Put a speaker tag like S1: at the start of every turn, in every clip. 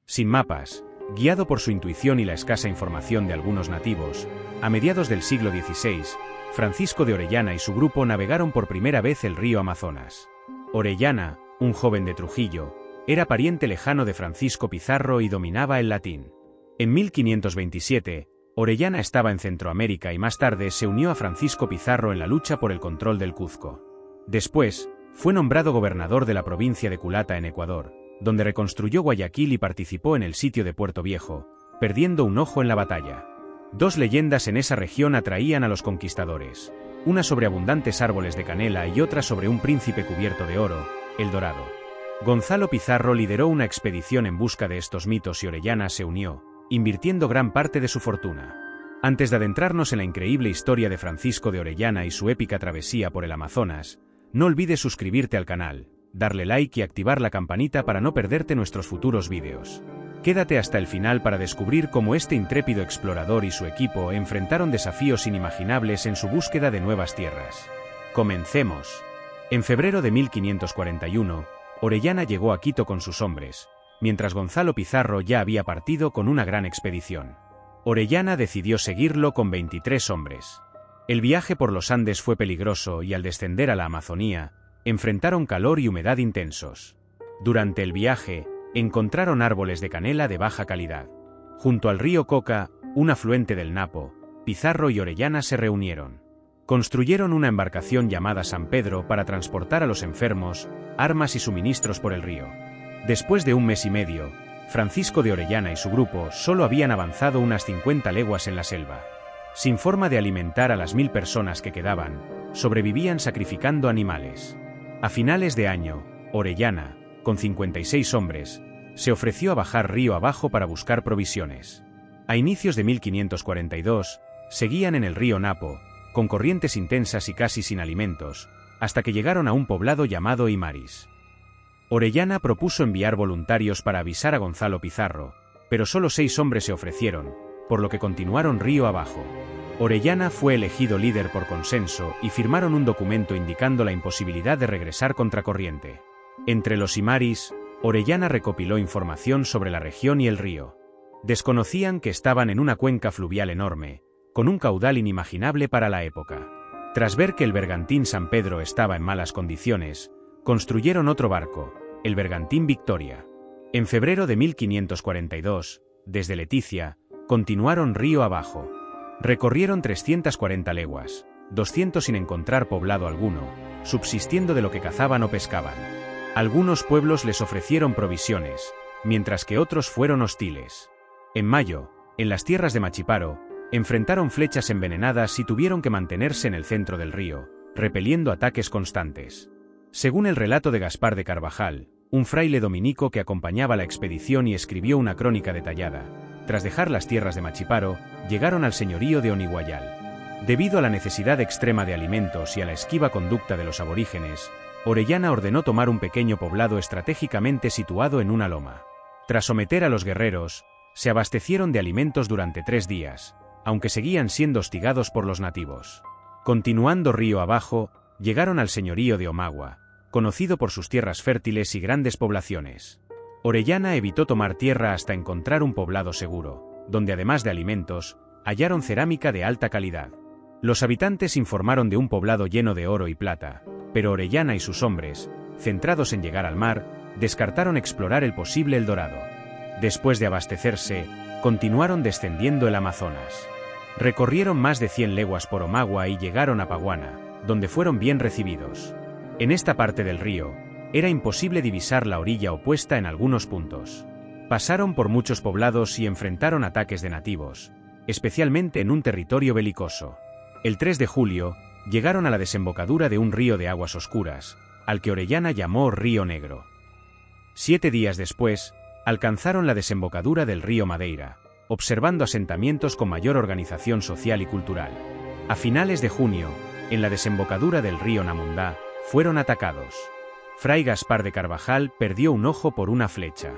S1: Sin mapas, guiado por su intuición y la escasa información de algunos nativos, a mediados del siglo XVI, Francisco de Orellana y su grupo navegaron por primera vez el río Amazonas. Orellana, un joven de Trujillo, era pariente lejano de Francisco Pizarro y dominaba el latín. En 1527, Orellana estaba en Centroamérica y más tarde se unió a Francisco Pizarro en la lucha por el control del Cuzco. Después, fue nombrado gobernador de la provincia de Culata en Ecuador, donde reconstruyó Guayaquil y participó en el sitio de Puerto Viejo, perdiendo un ojo en la batalla. Dos leyendas en esa región atraían a los conquistadores, una sobre abundantes árboles de canela y otra sobre un príncipe cubierto de oro, el Dorado. Gonzalo Pizarro lideró una expedición en busca de estos mitos y Orellana se unió, invirtiendo gran parte de su fortuna. Antes de adentrarnos en la increíble historia de Francisco de Orellana y su épica travesía por el Amazonas, no olvides suscribirte al canal, darle like y activar la campanita para no perderte nuestros futuros vídeos. Quédate hasta el final para descubrir cómo este intrépido explorador y su equipo enfrentaron desafíos inimaginables en su búsqueda de nuevas tierras. ¡Comencemos! En febrero de 1541, Orellana llegó a Quito con sus hombres, mientras Gonzalo Pizarro ya había partido con una gran expedición. Orellana decidió seguirlo con 23 hombres. El viaje por los Andes fue peligroso y al descender a la Amazonía, enfrentaron calor y humedad intensos. Durante el viaje, encontraron árboles de canela de baja calidad. Junto al río Coca, un afluente del Napo, Pizarro y Orellana se reunieron. Construyeron una embarcación llamada San Pedro para transportar a los enfermos, armas y suministros por el río. Después de un mes y medio, Francisco de Orellana y su grupo solo habían avanzado unas 50 leguas en la selva. Sin forma de alimentar a las 1000 personas que quedaban, sobrevivían sacrificando animales. A finales de año, Orellana, con 56 hombres, se ofreció a bajar río abajo para buscar provisiones. A inicios de 1542, seguían en el río Napo, con corrientes intensas y casi sin alimentos, hasta que llegaron a un poblado llamado Imaris. Orellana propuso enviar voluntarios para avisar a Gonzalo Pizarro, pero solo 6 hombres se ofrecieron, por lo que continuaron río abajo. Orellana fue elegido líder por consenso y firmaron un documento indicando la imposibilidad de regresar contracorriente. Entre los Imaris, Orellana recopiló información sobre la región y el río. Desconocían que estaban en una cuenca fluvial enorme, con un caudal inimaginable para la época. Tras ver que el bergantín San Pedro estaba en malas condiciones, construyeron otro barco, el bergantín Victoria. En febrero de 1542, desde Leticia, continuaron río abajo. Recorrieron 340 leguas, 200 sin encontrar poblado alguno, subsistiendo de lo que cazaban o pescaban. Algunos pueblos les ofrecieron provisiones, mientras que otros fueron hostiles. En mayo, en las tierras de Machiparo, enfrentaron flechas envenenadas y tuvieron que mantenerse en el centro del río, repeliendo ataques constantes. Según el relato de Gaspar de Carvajal, un fraile dominico que acompañaba la expedición y escribió una crónica detallada, tras dejar las tierras de Machiparo, llegaron al señorío de Oniguayal. Debido a la necesidad extrema de alimentos y a la esquiva conducta de los aborígenes, Orellana ordenó tomar un pequeño poblado estratégicamente situado en una loma. Tras someter a los guerreros, se abastecieron de alimentos durante 3 días, aunque seguían siendo hostigados por los nativos. Continuando río abajo, llegaron al señorío de Omagua, conocido por sus tierras fértiles y grandes poblaciones. Orellana evitó tomar tierra hasta encontrar un poblado seguro, donde además de alimentos, hallaron cerámica de alta calidad. Los habitantes informaron de un poblado lleno de oro y plata, pero Orellana y sus hombres, centrados en llegar al mar, descartaron explorar el posible El Dorado. Después de abastecerse, continuaron descendiendo el Amazonas. Recorrieron más de 100 leguas por Omagua y llegaron a Paguana, donde fueron bien recibidos. En esta parte del río, era imposible divisar la orilla opuesta en algunos puntos. Pasaron por muchos poblados y enfrentaron ataques de nativos, especialmente en un territorio belicoso. El 3 de julio, llegaron a la desembocadura de un río de aguas oscuras, al que Orellana llamó Río Negro. 7 días después, alcanzaron la desembocadura del río Madeira, observando asentamientos con mayor organización social y cultural. A finales de junio, en la desembocadura del río Namundá, fueron atacados. Fray Gaspar de Carvajal perdió un ojo por una flecha.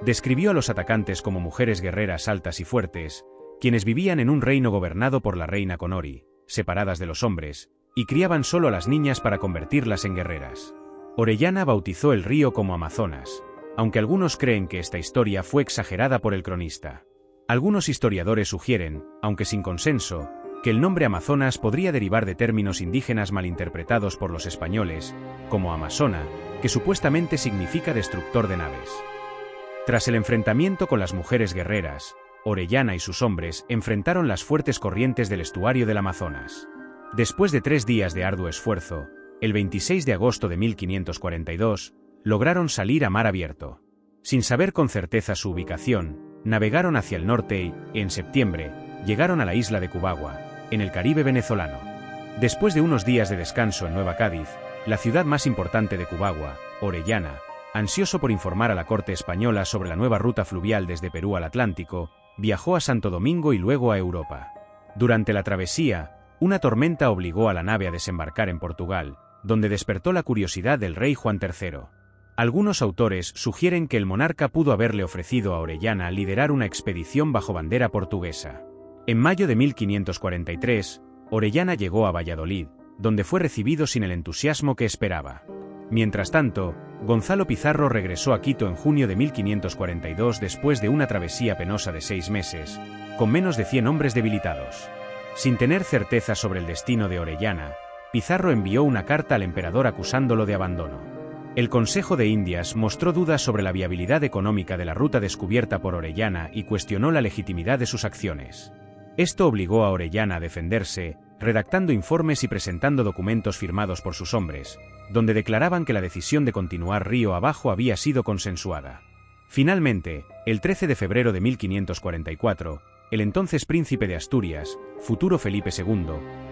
S1: Describió a los atacantes como mujeres guerreras altas y fuertes, quienes vivían en un reino gobernado por la reina Conori, separadas de los hombres, y criaban solo a las niñas para convertirlas en guerreras. Orellana bautizó el río como Amazonas, aunque algunos creen que esta historia fue exagerada por el cronista. Algunos historiadores sugieren, aunque sin consenso, que el nombre Amazonas podría derivar de términos indígenas malinterpretados por los españoles, como Amazona, que supuestamente significa destructor de naves. Tras el enfrentamiento con las mujeres guerreras, Orellana y sus hombres enfrentaron las fuertes corrientes del estuario del Amazonas. Después de 3 días de arduo esfuerzo, el 26 de agosto de 1542, lograron salir a mar abierto. Sin saber con certeza su ubicación, navegaron hacia el norte y, en septiembre, llegaron a la isla de Cubagua, en el Caribe venezolano. Después de unos días de descanso en Nueva Cádiz, la ciudad más importante de Cubagua, Orellana, ansioso por informar a la corte española sobre la nueva ruta fluvial desde Perú al Atlántico, viajó a Santo Domingo y luego a Europa. Durante la travesía, una tormenta obligó a la nave a desembarcar en Portugal, donde despertó la curiosidad del rey Juan III. Algunos autores sugieren que el monarca pudo haberle ofrecido a Orellana liderar una expedición bajo bandera portuguesa. En mayo de 1543, Orellana llegó a Valladolid, donde fue recibido sin el entusiasmo que esperaba. Mientras tanto, Gonzalo Pizarro regresó a Quito en junio de 1542 después de una travesía penosa de 6 meses, con menos de 100 hombres debilitados. Sin tener certeza sobre el destino de Orellana, Pizarro envió una carta al emperador acusándolo de abandono. El Consejo de Indias mostró dudas sobre la viabilidad económica de la ruta descubierta por Orellana y cuestionó la legitimidad de sus acciones. Esto obligó a Orellana a defenderse, redactando informes y presentando documentos firmados por sus hombres, donde declaraban que la decisión de continuar río abajo había sido consensuada. Finalmente, el 13 de febrero de 1544, el entonces príncipe de Asturias, futuro Felipe II,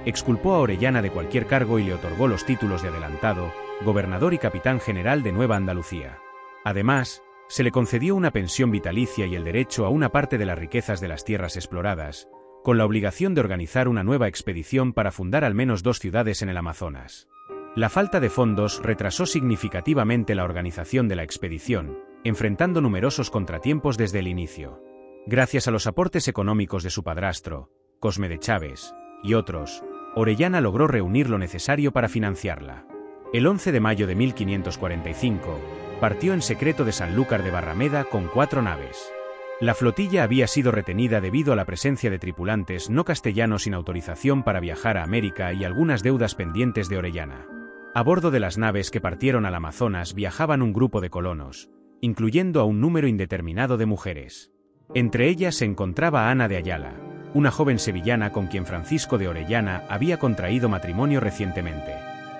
S1: exculpó a Orellana de cualquier cargo y le otorgó los títulos de adelantado, gobernador y capitán general de Nueva Andalucía. Además, se le concedió una pensión vitalicia y el derecho a una parte de las riquezas de las tierras exploradas, con la obligación de organizar una nueva expedición para fundar al menos 2 ciudades en el Amazonas. La falta de fondos retrasó significativamente la organización de la expedición, enfrentando numerosos contratiempos desde el inicio. Gracias a los aportes económicos de su padrastro, Cosme de Chaves, y otros, Orellana logró reunir lo necesario para financiarla. El 11 de mayo de 1545, partió en secreto de Sanlúcar de Barrameda con 4 naves. La flotilla había sido retenida debido a la presencia de tripulantes no castellanos sin autorización para viajar a América y algunas deudas pendientes de Orellana. A bordo de las naves que partieron al Amazonas viajaban un grupo de colonos, incluyendo a un número indeterminado de mujeres. Entre ellas se encontraba Ana de Ayala, una joven sevillana con quien Francisco de Orellana había contraído matrimonio recientemente.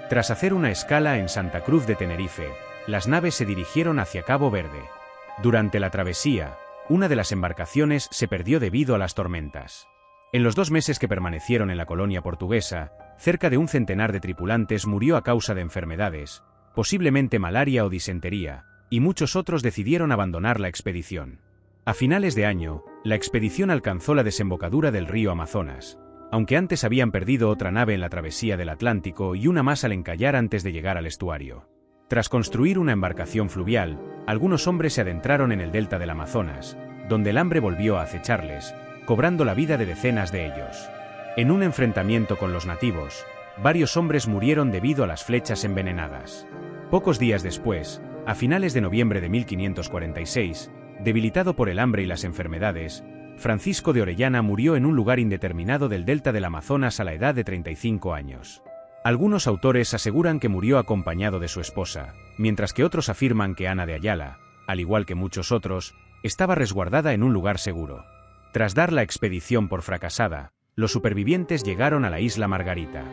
S1: Tras hacer una escala en Santa Cruz de Tenerife, las naves se dirigieron hacia Cabo Verde. Durante la travesía, una de las embarcaciones se perdió debido a las tormentas. En los 2 meses que permanecieron en la colonia portuguesa, cerca de un centenar de tripulantes murió a causa de enfermedades, posiblemente malaria o disentería, y muchos otros decidieron abandonar la expedición. A finales de año, la expedición alcanzó la desembocadura del río Amazonas, aunque antes habían perdido otra nave en la travesía del Atlántico y una más al encallar antes de llegar al estuario. Tras construir una embarcación fluvial, algunos hombres se adentraron en el delta del Amazonas, donde el hambre volvió a acecharles, cobrando la vida de decenas de ellos. En un enfrentamiento con los nativos, varios hombres murieron debido a las flechas envenenadas. Pocos días después, a finales de noviembre de 1546, debilitado por el hambre y las enfermedades, Francisco de Orellana murió en un lugar indeterminado del delta del Amazonas a la edad de 35 años. Algunos autores aseguran que murió acompañado de su esposa, mientras que otros afirman que Ana de Ayala, al igual que muchos otros, estaba resguardada en un lugar seguro. Tras dar la expedición por fracasada, los supervivientes llegaron a la isla Margarita.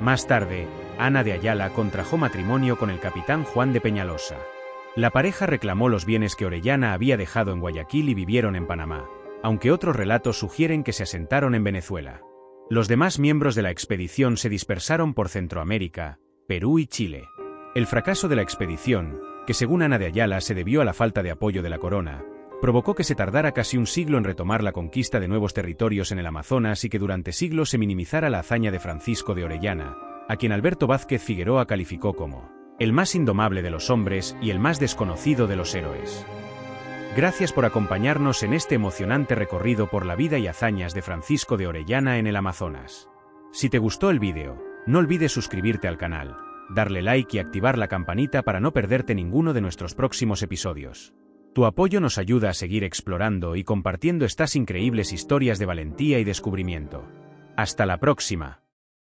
S1: Más tarde, Ana de Ayala contrajo matrimonio con el capitán Juan de Peñalosa. La pareja reclamó los bienes que Orellana había dejado en Guayaquil y vivieron en Panamá, aunque otros relatos sugieren que se asentaron en Venezuela. Los demás miembros de la expedición se dispersaron por Centroamérica, Perú y Chile. El fracaso de la expedición, que según Ana de Ayala se debió a la falta de apoyo de la corona, provocó que se tardara casi un siglo en retomar la conquista de nuevos territorios en el Amazonas y que durante siglos se minimizara la hazaña de Francisco de Orellana, a quien Alberto Vázquez Figueroa calificó como el más indomable de los hombres y el más desconocido de los héroes. Gracias por acompañarnos en este emocionante recorrido por la vida y hazañas de Francisco de Orellana en el Amazonas. Si te gustó el vídeo, no olvides suscribirte al canal, darle like y activar la campanita para no perderte ninguno de nuestros próximos episodios. Tu apoyo nos ayuda a seguir explorando y compartiendo estas increíbles historias de valentía y descubrimiento. ¡Hasta la próxima!